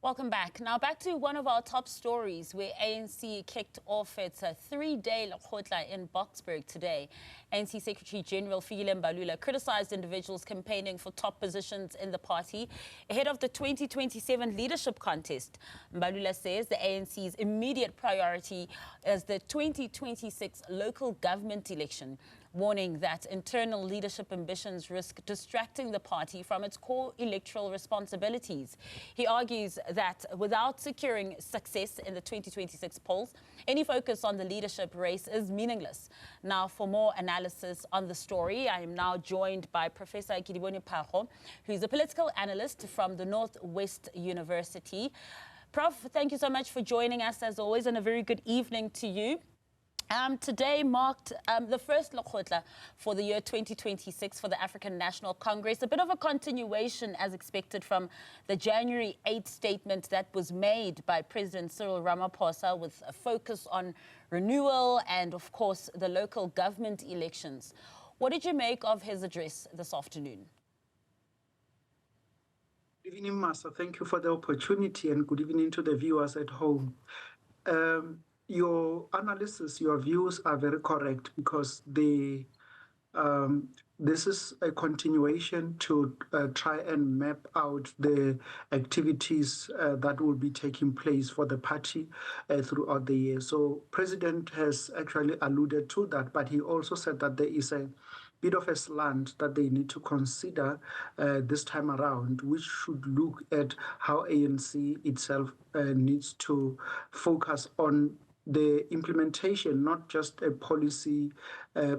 Welcome back. Now back to one of our top stories where ANC kicked off its three-day Lekgotla in Boksburg today. ANC Secretary General Fikile Mbalula criticized individuals campaigning for top positions in the party ahead of the 2027 leadership contest. Mbalula says the ANC's immediate priority is the 2026 local government election, warning that internal leadership ambitions risk distracting the party from its core electoral responsibilities. He argues that without securing success in the 2026 polls, any focus on the leadership race is meaningless. Now, for more analysis on the story, I am now joined by Professor Kedibone Phago, who's a political analyst from the Northwest University. Prof, thank you so much for joining us as always, and a very good evening to you. Today marked the first Lekgotla for the year 2026 for the African National Congress, a bit of a continuation as expected from the January 8th statement that was made by President Cyril Ramaphosa with a focus on renewal and, of course, the local government elections. What did you make of his address this afternoon? Good evening, Masa. Thank you for the opportunity, and good evening to the viewers at home. Your analysis, your views are very correct because this is a continuation to try and map out the activities that will be taking place for the party throughout the year. So President has actually alluded to that, but he also said that there is a bit of a slant that they need to consider this time around, which should look at how ANC itself needs to focus on the implementation, not just a policy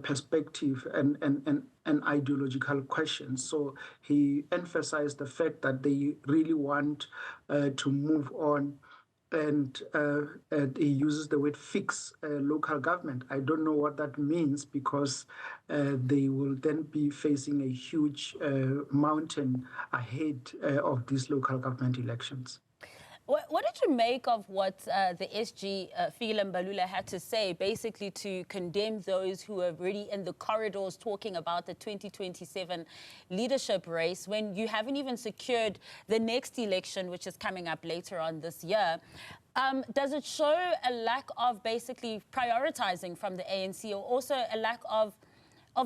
perspective and ideological questions. So he emphasized the fact that they really want to move on, and he uses the word fix local government. I don't know what that means, because they will then be facing a huge mountain ahead of these local government elections. What did you make of what the SG Fikile Mbalula had to say, basically to condemn those who are really in the corridors talking about the 2027 leadership race, when you haven't even secured the next election, which is coming up later on this year? Does it show a lack of basically prioritizing from the ANC, or also a lack of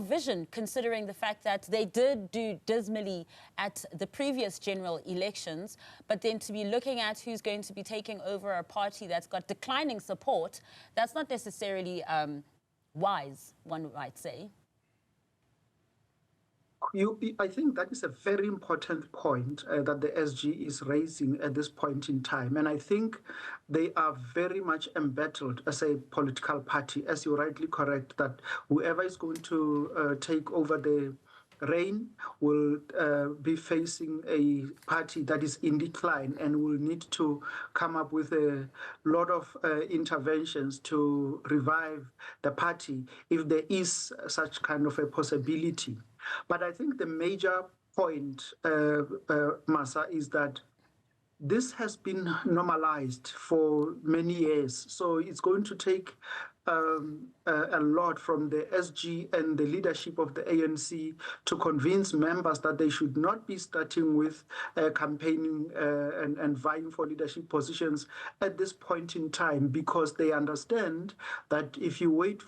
vision, considering the fact that they did do dismally at the previous general elections, but then to be looking at who's going to be taking over a party that's got declining support, that's not necessarily wise, one might say. I think that is a very important point that the SG is raising at this point in time. And I think they are very much embattled as a political party, as you rightly correct, that whoever is going to take over the reign will be facing a party that is in decline and will need to come up with a lot of interventions to revive the party if there is such kind of a possibility. But I think the major point, Masa, is that this has been normalized for many years. So it's going to take a lot from the SG and the leadership of the ANC to convince members that they should not be starting with campaigning and vying for leadership positions at this point in time, because they understand that if you wait,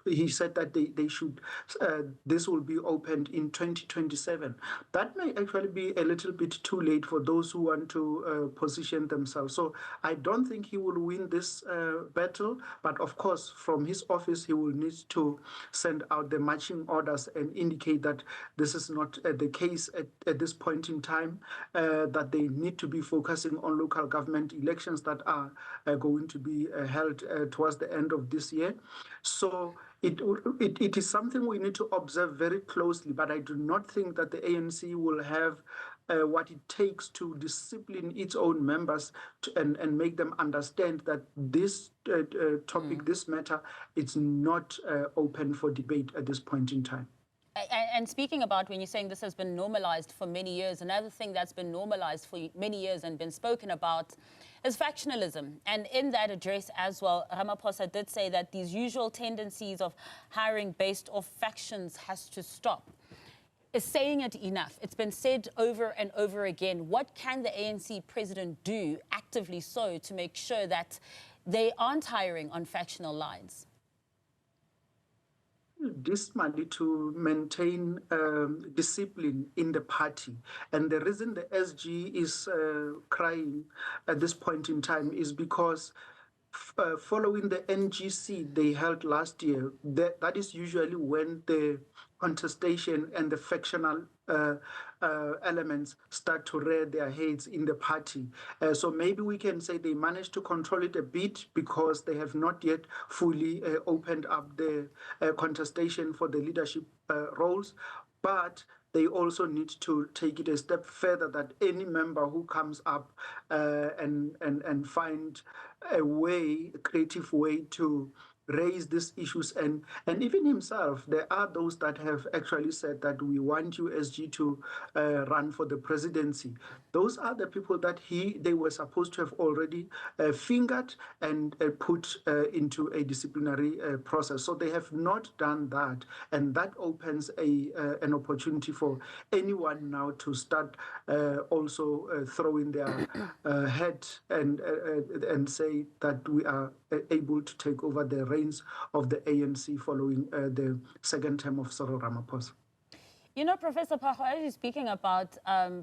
he said that they should, this will be opened in 2027. That may actually be a little bit too late for those who want to position themselves. So I don't think he will win this battle. But of course, from his office, he will need to send out the marching orders and indicate that this is not the case at this point in time, that they need to be focusing on local government elections that are going to be held towards the end of this year. So it is something we need to observe very closely, but I do not think that the ANC will have what it takes to discipline its own members and make them understand that this topic, this matter, it's not open for debate at this point in time. And speaking about when you're saying this has been normalized for many years, another thing that's been normalized for many years and been spoken about is factionalism. And in that address as well, Ramaphosa did say that these usual tendencies of hiring based off factions has to stop. is saying it enough? It's been said over and over again. What can the ANC president do actively so to make sure that they aren't hiring on factional lines? Dismally to maintain discipline in the party. And the reason the SG is crying at this point in time is because following the NGC they held last year, that is usually when the contestation and the factional elements start to rear their heads in the party. So maybe we can say they managed to control it a bit because they have not yet fully opened up the contestation for the leadership roles. But they also need to take it a step further, that any member who comes up and find a creative way to raise these issues, and even himself, there are those that have actually said that we want you, SG, to run for the presidency. Those are the people that they were supposed to have already fingered and put into a disciplinary process. So they have not done that, and that opens an opportunity for anyone now to start also throwing their head and say that we are able to take over the reins of the ANC following the second term of Cyril Ramaphosa. You know, Professor Phago, as you're speaking about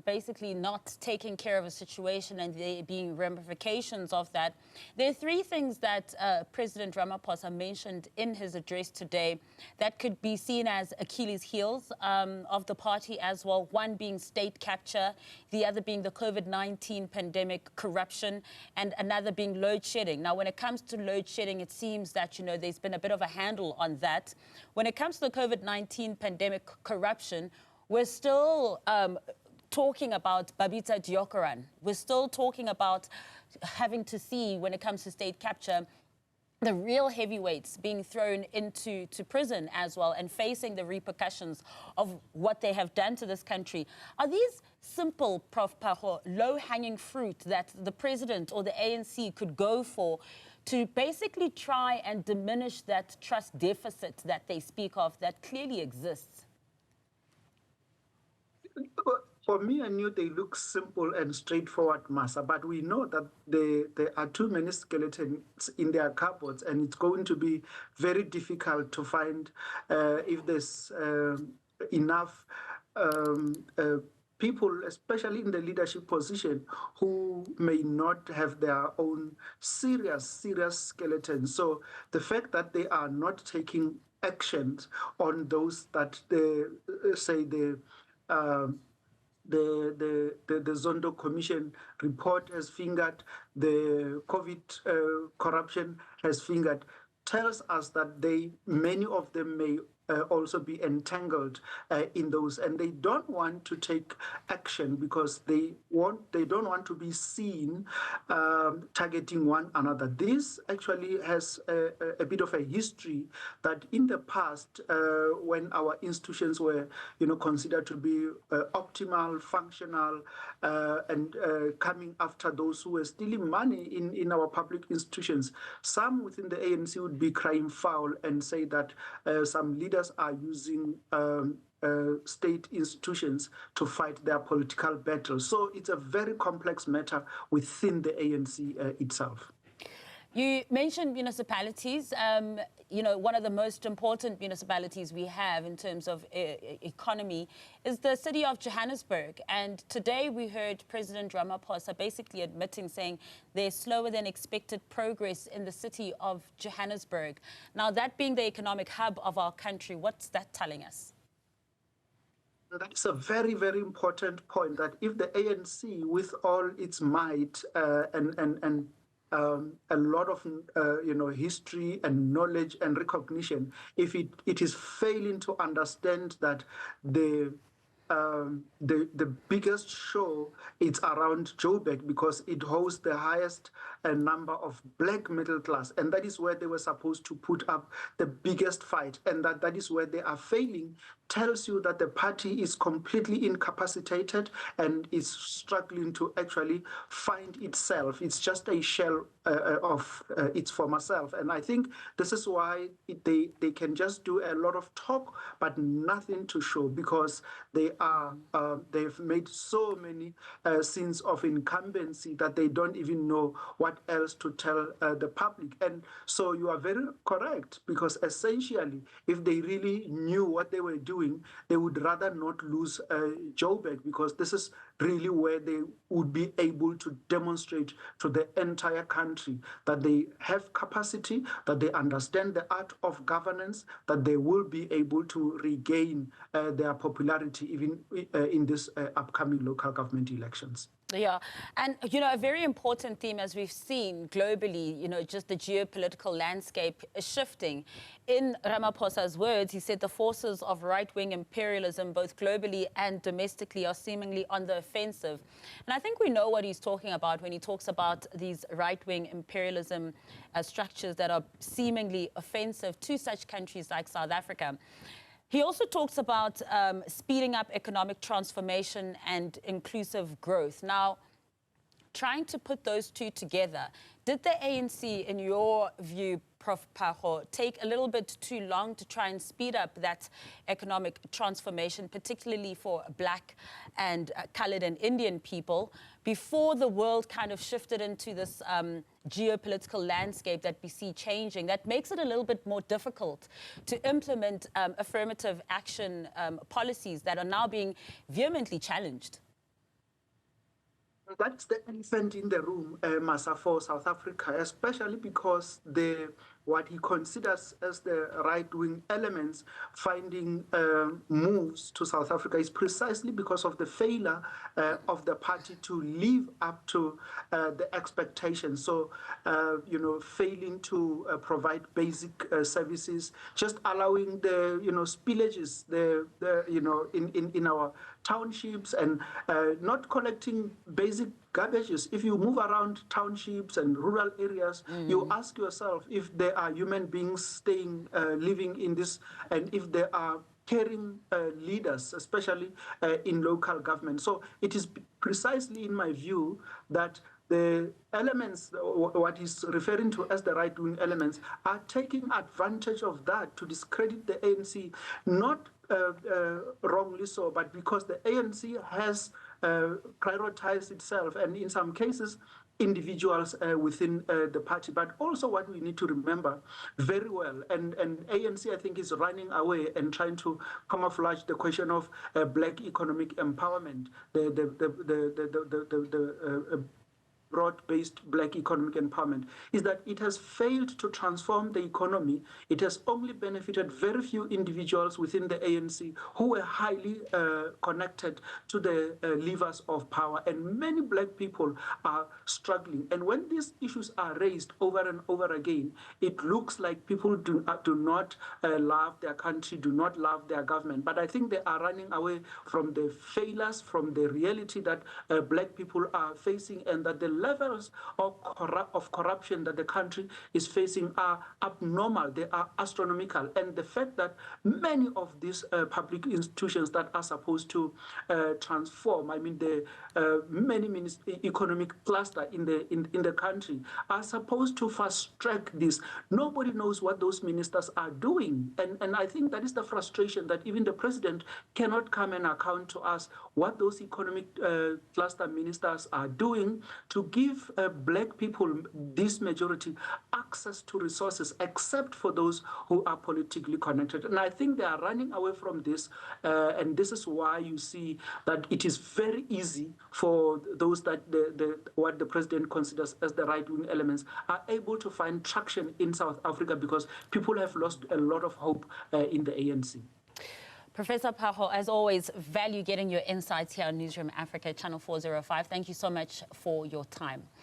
basically not taking care of a situation and there being ramifications of that, there are three things that President Ramaphosa mentioned in his address today that could be seen as Achilles' heels of the party as well. One being state capture, the other being the COVID-19 pandemic corruption, and another being load shedding. Now, when it comes to load shedding, it seems that, you know, there's been a bit of a handle on that. When it comes to the COVID-19 pandemic corruption, we're still talking about Babita Deokaran. We're still talking about having to see, when it comes to state capture, the real heavyweights being thrown into prison as well and facing the repercussions of what they have done to this country. Are these simple, Prof. Phago, low-hanging fruit that the president or the ANC could go for to basically try and diminish that trust deficit that they speak of that clearly exists? For me, I knew they look simple and straightforward, Masa, but we know that there are too many skeletons in their cupboards, and it's going to be very difficult to find if there's enough people, especially in the leadership position, who may not have their own serious skeletons. So the fact that they are not taking actions on those that they say the Zondo Commission report has fingered, the COVID corruption has fingered, tells us that many of them may also be entangled in those, and they don't want to take action because they don't want to be seen targeting one another. This actually has a bit of a history that in the past, when our institutions were, considered to be optimal, functional, and coming after those who were stealing money in our public institutions, some within the ANC would be crying foul and say that some leaders are using state institutions to fight their political battles. So it's a very complex matter within the ANC itself. You mentioned municipalities. One of the most important municipalities we have in terms of economy is the city of Johannesburg. And today we heard President Ramaphosa basically admitting, saying there's slower than expected progress in the city of Johannesburg. Now, that being the economic hub of our country, what's that telling us? That is a very, very important point, that if the ANC, with all its might and a lot of history and knowledge and recognition, if it is failing to understand that the the biggest show is around Joburg because it hosts the highest number of black middle class, and that is where they were supposed to put up the biggest fight, and that is where they are failing. Tells you that the party is completely incapacitated and is struggling to actually find itself. It's just a shell of its former self. And I think this is why they can just do a lot of talk, but nothing to show, because they've made so many sins of incumbency that they don't even know what else to tell the public. And so you are very correct, because essentially, if they really knew what they were doing, they would rather not lose Joburg, because this is really where they would be able to demonstrate to the entire country that they have capacity, that they understand the art of governance, that they will be able to regain their popularity even in this upcoming local government elections. Yeah, and a very important theme, as we've seen globally, just the geopolitical landscape is shifting. In Ramaphosa's words, he said the forces of right-wing imperialism, both globally and domestically, are seemingly on the offensive. And I think we know what he's talking about when he talks about these right-wing imperialism structures that are seemingly offensive to such countries like South Africa. He also talks about speeding up economic transformation and inclusive growth. Now, trying to put those two together, did the ANC, in your view, Prof. Phago, take a little bit too long to try and speed up that economic transformation, particularly for Black and coloured and Indian people, before the world kind of shifted into this geopolitical landscape that we see changing, that makes it a little bit more difficult to implement affirmative action policies that are now being vehemently challenged? That's the elephant in the room, Masa, for South Africa, especially because what he considers as the right-wing elements finding moves to South Africa is precisely because of the failure of the party to live up to the expectations. So, failing to provide basic services, just allowing the, spillages, in our townships, and not collecting basic garbages. If you move around townships and rural areas, you ask yourself if there are human beings living in this, and if there are caring leaders, especially in local government. So it is precisely, in my view, that the elements, what he's referring to as the right-wing elements, are taking advantage of that to discredit the ANC, not wrongly so, but because the ANC has prioritized itself, and in some cases, individuals within the party. But also what we need to remember very well, and ANC, I think, is running away and trying to camouflage the question of Black economic empowerment, the broad-based Black economic empowerment, is that it has failed to transform the economy. It has only benefited very few individuals within the ANC who were highly connected to the levers of power, and many Black people are struggling. And when these issues are raised over and over again, it looks like people do not love their country, do not love their government. But I think they are running away from the failures, from the reality that Black people are facing, and that the levels of corruption that the country is facing are abnormal, they are astronomical. And the fact that many of these public institutions that are supposed to transform, the many economic cluster in the country, are supposed to fast track this. Nobody knows what those ministers are doing. And I think that is the frustration, that even the president cannot come and account to us what those economic cluster ministers are doing to give Black people, this majority, access to resources, except for those who are politically connected. And I think they are running away from this, and this is why you see that it is very easy for those that what the president considers as the right-wing elements are able to find traction in South Africa, because people have lost a lot of hope in the ANC. Professor Phago, as always, value getting your insights here on Newzroom Afrika, Channel 405. Thank you so much for your time.